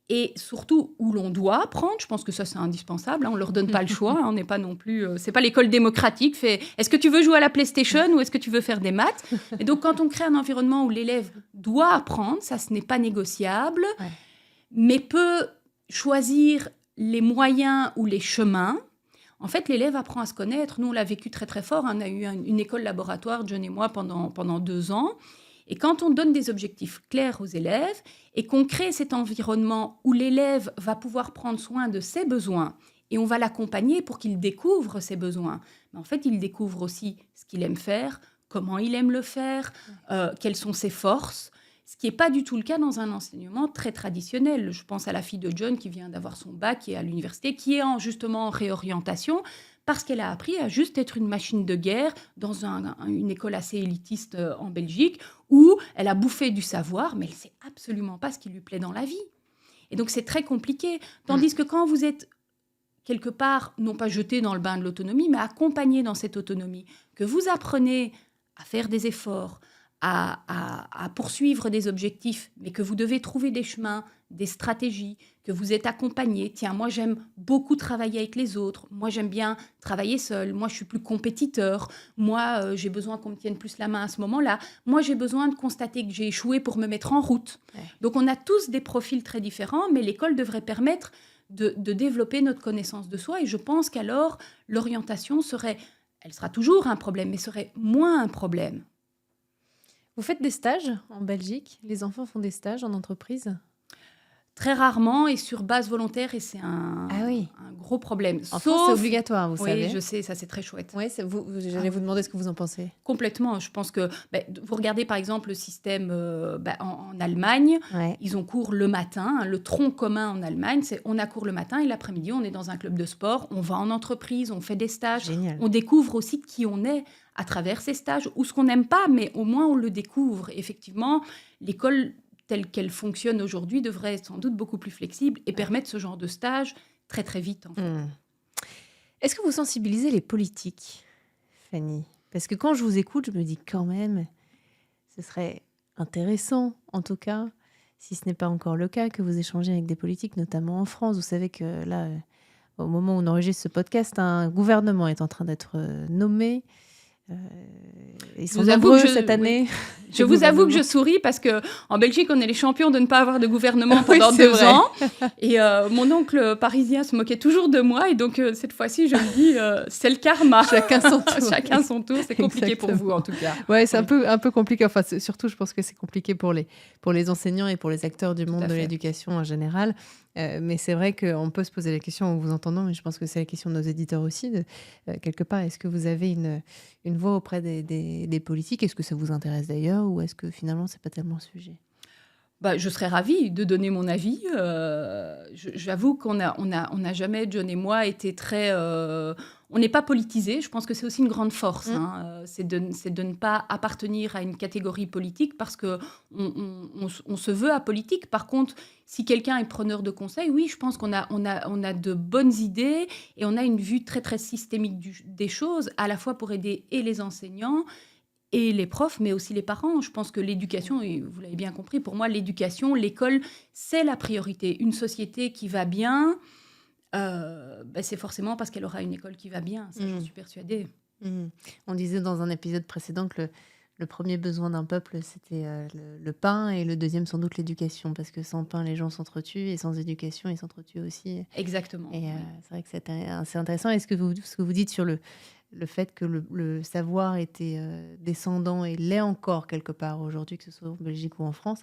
et surtout où l'on doit apprendre. Je pense que ça, c'est indispensable. On ne leur donne pas le choix. On n'est pas non plus... c'est pas l'école démocratique. Est-ce que tu veux jouer à la PlayStation ou est-ce que tu veux faire des maths? Et donc, quand on crée un environnement où l'élève doit apprendre, ça, ce n'est pas négociable, mais peut choisir les moyens ou les chemins. En fait, l'élève apprend à se connaître. Nous, on l'a vécu très, très fort. On a eu une école laboratoire, John et moi, pendant 2 ans. Et quand on donne des objectifs clairs aux élèves et qu'on crée cet environnement où l'élève va pouvoir prendre soin de ses besoins et on va l'accompagner pour qu'il découvre ses besoins, mais en fait, il découvre aussi ce qu'il aime faire, comment il aime le faire, quelles sont ses forces, ce qui n'est pas du tout le cas dans un enseignement très traditionnel. Je pense à la fille de John qui vient d'avoir son bac et à l'université, qui est justement en réorientation, parce qu'elle a appris à juste être une machine de guerre dans une école assez élitiste en Belgique, où elle a bouffé du savoir, mais elle ne sait absolument pas ce qui lui plaît dans la vie. Et donc, c'est très compliqué. Tandis que quand vous êtes quelque part, non pas jeté dans le bain de l'autonomie, mais accompagné dans cette autonomie, que vous apprenez à faire des efforts, à poursuivre des objectifs, mais que vous devez trouver des chemins, des stratégies, que vous êtes accompagné. Tiens, moi, j'aime beaucoup travailler avec les autres. Moi, j'aime bien travailler seul. Moi, je suis plus compétiteur. Moi, j'ai besoin qu'on me tienne plus la main à ce moment-là. Moi, j'ai besoin de constater que j'ai échoué pour me mettre en route. Ouais. Donc, on a tous des profils très différents, mais l'école devrait permettre de développer notre connaissance de soi. Et je pense qu'alors, l'orientation elle sera toujours un problème, mais serait moins un problème. Vous faites des stages en Belgique? Les enfants font des stages en entreprise? Très rarement et sur base volontaire, et c'est un gros problème. En France, c'est obligatoire, vous savez. Oui, je sais, ça c'est très chouette. Oui, j'allais vous demander ce que vous en pensez. Complètement. Je pense que vous regardez par exemple le système en Allemagne, ils ont cours le matin. Le tronc commun en Allemagne, c'est on a cours le matin et l'après-midi, on est dans un club de sport, on va en entreprise, on fait des stages. Génial. On découvre aussi qui on est à travers ces stages, ou ce qu'on n'aime pas, mais au moins on le découvre. Effectivement, l'école telle qu'elle fonctionne aujourd'hui devrait être sans doute beaucoup plus flexible et permettre ce genre de stage très très vite. En fait. Est-ce que vous sensibilisez les politiques, Fanny? Parce que quand je vous écoute, je me dis quand même, ce serait intéressant, en tout cas, si ce n'est pas encore le cas, que vous échangez avec des politiques, notamment en France. Vous savez que là, au moment où on enregistre ce podcast, un gouvernement est en train d'être nommé. Ils sont nombreux cette année. Je vous avoue que je souris parce qu'en Belgique, on est les champions de ne pas avoir de gouvernement pendant Oui, 2 ans. Et mon oncle parisien se moquait toujours de moi. Et donc, cette fois-ci, je me dis, c'est le karma. Chacun son tour. Chacun son tour. C'est compliqué pour vous, en tout cas. Oui, c'est un peu compliqué. Enfin, surtout, je pense que c'est compliqué pour les enseignants et pour les acteurs du monde de l'éducation en général. Mais c'est vrai qu'on peut se poser la question en vous entendant, mais je pense que c'est la question de nos éditeurs aussi. Quelque part, est-ce que vous avez une voix auprès des politiques? Est-ce que ça vous intéresse d'ailleurs, ou est-ce que finalement, c'est pas tellement le sujet? Je serais ravie de donner mon avis. J'avoue qu'on a jamais, John et moi, été très... on n'est pas politisés. Je pense que c'est aussi une grande force. C'est de ne pas appartenir à une catégorie politique parce qu'on on se veut apolitique. Par contre, si quelqu'un est preneur de conseils, oui, je pense qu'on a de bonnes idées et on a une vue très, très systémique des choses, à la fois pour aider et les enseignants et les profs, mais aussi les parents. Je pense que l'éducation, et vous l'avez bien compris, pour moi, l'éducation, l'école, c'est la priorité. Une société qui va bien, c'est forcément parce qu'elle aura une école qui va bien. Ça, j'en suis persuadée. On disait dans un épisode précédent que le premier besoin d'un peuple, c'était le pain, et le deuxième, sans doute, l'éducation. Parce que sans pain, les gens s'entretuent, et sans éducation, ils s'entretuent aussi. Exactement. Et c'est vrai que c'est assez intéressant. Est-ce que ce que vous dites sur le fait que le savoir était descendant et l'est encore quelque part aujourd'hui, que ce soit en Belgique ou en France?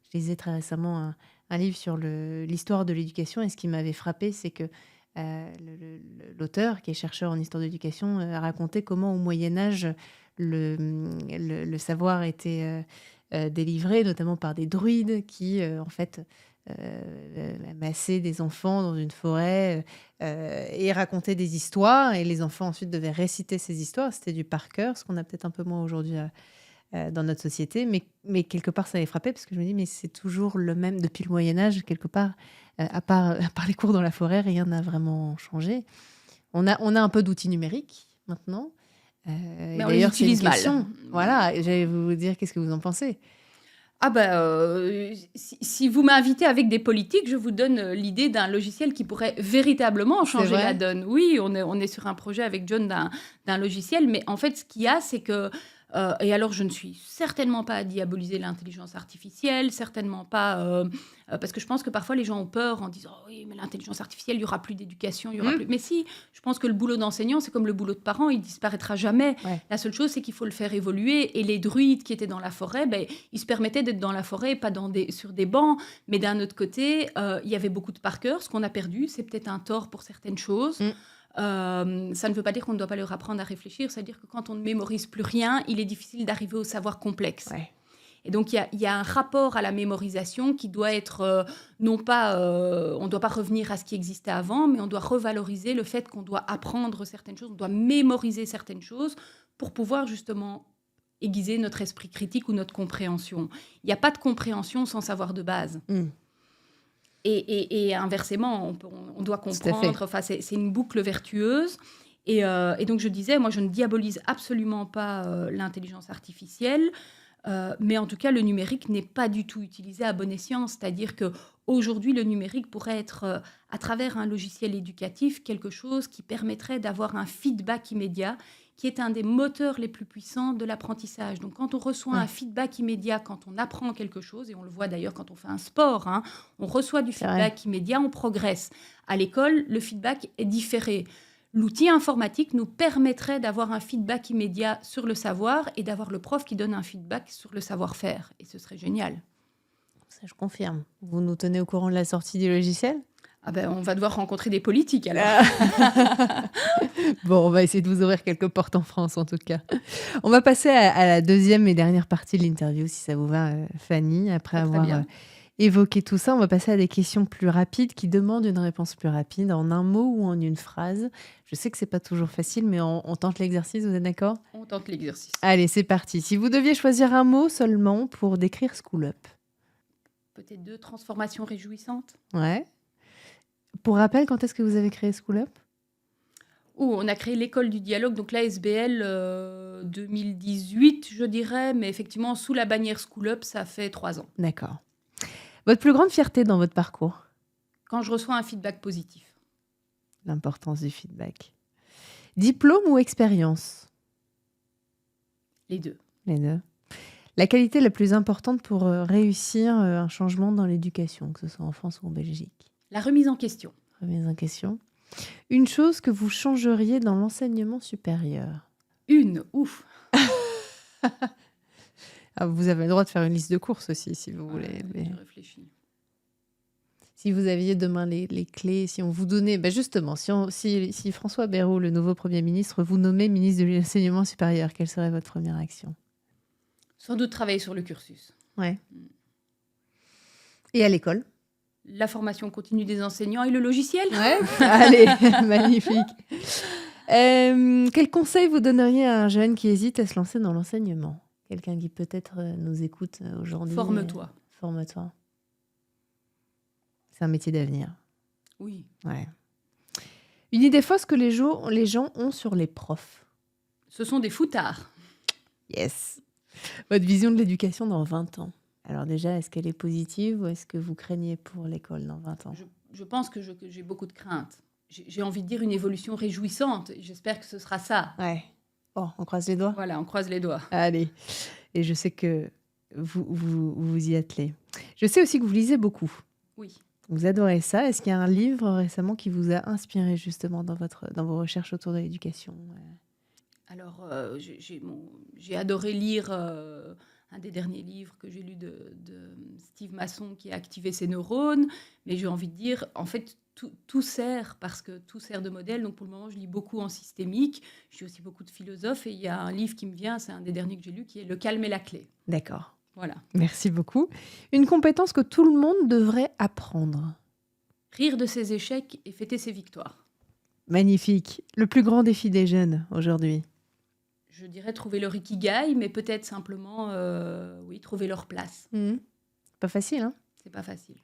Je lisais très récemment un livre sur l'histoire de l'éducation, et ce qui m'avait frappé, c'est que l'auteur, qui est chercheur en histoire de l'éducation, a raconté comment au Moyen-Âge, le savoir était délivré, notamment par des druides qui, en fait, massaient des enfants dans une forêt et racontaient des histoires, et les enfants ensuite devaient réciter ces histoires. C'était du par cœur, ce qu'on a peut-être un peu moins aujourd'hui dans notre société, mais quelque part ça m'avait frappé, parce que je me dis, mais c'est toujours le même depuis le Moyen-Âge, quelque part, à part les cours dans la forêt, rien n'a vraiment changé. On a un peu d'outils numériques maintenant, mais on les utilise mal. Voilà, j'allais vous dire, qu'est-ce que vous en pensez? Si vous m'invitez avec des politiques, je vous donne l'idée d'un logiciel qui pourrait véritablement changer la donne. Oui, on est sur un projet avec John d'un logiciel, mais en fait, ce qu'il y a, c'est que... et alors, je ne suis certainement pas à diaboliser l'intelligence artificielle, certainement pas... parce que je pense que parfois, les gens ont peur en disant « Oui, mais l'intelligence artificielle, il n'y aura plus d'éducation, il y aura plus... » Mais si, je pense que le boulot d'enseignant, c'est comme le boulot de parent, il ne disparaîtra jamais. Ouais. La seule chose, c'est qu'il faut le faire évoluer. Et les druides qui étaient dans la forêt, ils se permettaient d'être dans la forêt, pas sur des bancs. Mais d'un autre côté, il y avait beaucoup de par cœur. Ce qu'on a perdu, c'est peut-être un tort pour certaines choses. Ça ne veut pas dire qu'on ne doit pas leur apprendre à réfléchir. C'est-à-dire que quand on ne mémorise plus rien, il est difficile d'arriver au savoir complexe. Ouais. Et donc, il y a un rapport à la mémorisation qui doit être, non pas... on ne doit pas revenir à ce qui existait avant, mais on doit revaloriser le fait qu'on doit apprendre certaines choses, on doit mémoriser certaines choses pour pouvoir justement aiguiser notre esprit critique ou notre compréhension. Il n'y a pas de compréhension sans savoir de base. Et inversement, on doit comprendre. Enfin, c'est une boucle vertueuse. Et donc, je disais, moi, je ne diabolise absolument pas l'intelligence artificielle. Mais en tout cas, le numérique n'est pas du tout utilisé à bon escient. C'est-à-dire qu'aujourd'hui, le numérique pourrait être, à travers un logiciel éducatif, quelque chose qui permettrait d'avoir un feedback immédiat, qui est un des moteurs les plus puissants de l'apprentissage. Donc, quand on reçoit un feedback immédiat, quand on apprend quelque chose, et on le voit d'ailleurs quand on fait un sport, on reçoit du feedback immédiat, on progresse. À l'école, le feedback est différé. L'outil informatique nous permettrait d'avoir un feedback immédiat sur le savoir et d'avoir le prof qui donne un feedback sur le savoir-faire. Et ce serait génial. Ça, je confirme. Vous nous tenez au courant de la sortie du logiciel ? On va devoir rencontrer des politiques, alors. Bon, on va essayer de vous ouvrir quelques portes en France, en tout cas. On va passer à la deuxième et dernière partie de l'interview, si ça vous va, Fanny. Après avoir évoqué tout ça, on va passer à des questions plus rapides qui demandent une réponse plus rapide, en un mot ou en une phrase. Je sais que c'est pas toujours facile, mais on tente l'exercice, vous êtes d'accord ? On tente l'exercice. Allez, c'est parti. Si vous deviez choisir un mot seulement pour décrire School Up. Peut-être 2 transformations réjouissantes. Ouais. Pour rappel, quand est-ce que vous avez créé School Up ? On a créé l'école du dialogue, donc l'ASBL 2018, je dirais, mais effectivement, sous la bannière School Up, ça fait 3 ans. D'accord. Votre plus grande fierté dans votre parcours ? Quand je reçois un feedback positif. l'importance du feedback. Diplôme ou expérience? Les deux. Les deux. La qualité la plus importante pour réussir un changement dans l'éducation, que ce soit en France ou en Belgique? La remise en question. Remise en question. Une chose que vous changeriez dans l'enseignement supérieur? Ouf. Vous avez le droit de faire une liste de courses aussi, si vous voulez. Mais... Je réfléchis. Si vous aviez demain les clés, si on vous donnait... justement, si François Bayrou, le nouveau Premier ministre, vous nommait ministre de l'enseignement supérieur, quelle serait votre première action? Sans doute travailler sur le cursus. Ouais. Et à l'école? La formation continue des enseignants et le logiciel. Ouais. Allez, magnifique. Quel conseil vous donneriez à un jeune qui hésite à se lancer dans l'enseignement? Quelqu'un qui peut-être nous écoute aujourd'hui. Forme-toi. Forme-toi. C'est un métier d'avenir. Oui. Ouais. Une idée fausse que les gens ont sur les profs? Ce sont des foutards. Yes. Votre vision de l'éducation dans 20 ans? Alors déjà, est-ce qu'elle est positive ou est-ce que vous craignez pour l'école dans 20 ans? Je pense que j'ai beaucoup de craintes. J'ai envie de dire une évolution réjouissante. J'espère que ce sera ça. Ouais. Bon, on croise les doigts? Voilà, on croise les doigts. Allez. Et je sais que vous y attelez. Je sais aussi que vous lisez beaucoup. Oui. Vous adorez ça. Est-ce qu'il y a un livre récemment qui vous a inspiré justement dans vos recherches autour de l'éducation? Alors, j'ai adoré lire un des derniers livres que j'ai lu de Steve Masson qui a activé ses neurones. Mais j'ai envie de dire, en fait, tout sert parce que tout sert de modèle. Donc, pour le moment, je lis beaucoup en systémique. Je lis aussi beaucoup de philosophes. Et il y a un livre qui me vient, c'est un des derniers que j'ai lu, qui est « Le calme et la clé ». D'accord. Voilà. Merci beaucoup. Une compétence que tout le monde devrait apprendre? Rire de ses échecs et fêter ses victoires. Magnifique. Le plus grand défi des jeunes aujourd'hui? Je dirais trouver leur ikigai, mais peut-être simplement, trouver leur place. Pas facile, hein? C'est pas facile.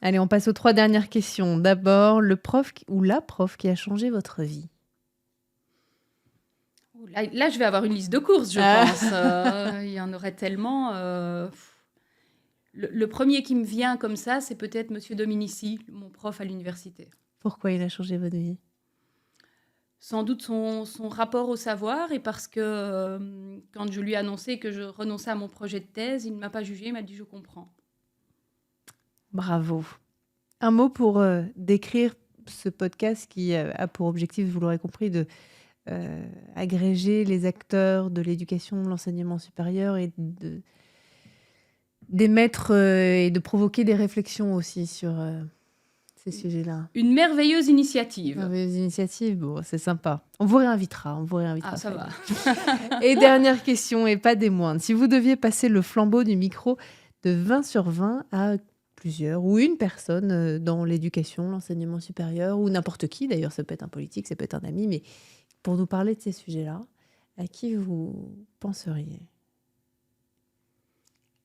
Allez, on passe aux 3 dernières questions. D'abord, le prof ou la prof qui a changé votre vie? Là, je vais avoir une liste de courses, je pense. Il y en aurait tellement. Le premier qui me vient comme ça, c'est peut-être Monsieur Dominici, mon prof à l'université. Pourquoi il a changé votre vie? Sans doute son rapport au savoir, et parce que quand je lui ai annoncé que je renonçais à mon projet de thèse, il ne m'a pas jugé, il m'a dit « je comprends ». Bravo. Un mot pour décrire ce podcast qui a pour objectif, vous l'aurez compris, de agréger les acteurs de l'éducation, de l'enseignement supérieur et d'émettre et de provoquer des réflexions aussi sur ces sujets-là. Une merveilleuse initiative. Merveilleuse initiative, bon, c'est sympa. On vous réinvitera. Ah, ça va. Et dernière question, et pas des moindres. Si vous deviez passer le flambeau du micro de 20 sur 20 à plusieurs ou une personne dans l'éducation, l'enseignement supérieur, ou n'importe qui, d'ailleurs, ça peut être un politique, ça peut être un ami, mais pour nous parler de ces sujets-là, à qui vous penseriez?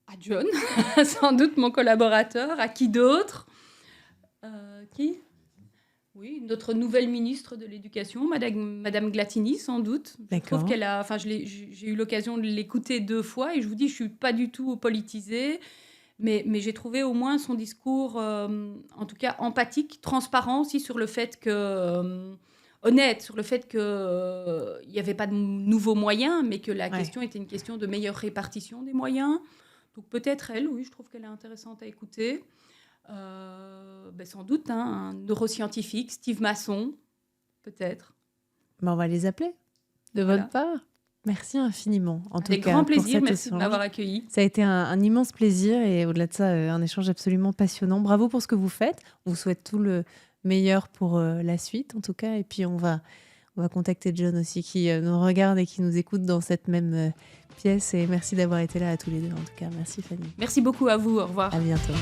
À John, sans doute mon collaborateur. À qui d'autre? Qui? Oui, notre nouvelle ministre de l'Éducation, Madame Glatini, sans doute. Je trouve qu'elle a... Enfin, j'ai eu l'occasion de l'écouter 2 fois, et je vous dis, je ne suis pas du tout politisée, mais j'ai trouvé au moins son discours, en tout cas empathique, transparent aussi sur le fait que... honnête sur le fait qu'il n'y avait pas de nouveaux moyens, mais que la question était une question de meilleure répartition des moyens. Donc peut-être elle, oui, je trouve qu'elle est intéressante à écouter. Sans doute, un neuroscientifique, Steve Masson, peut-être. On va les appeler de votre part. Merci infiniment. Avec grand plaisir, merci de m'avoir accueilli. Ça a été un immense plaisir et au-delà de ça, un échange absolument passionnant. Bravo pour ce que vous faites. On vous souhaite tout le meilleur pour la suite, en tout cas. Et puis, on va contacter John aussi, qui nous regarde et qui nous écoute dans cette même pièce. Et merci d'avoir été là à tous les deux, en tout cas. Merci, Fanny. Merci beaucoup à vous. Au revoir. À bientôt.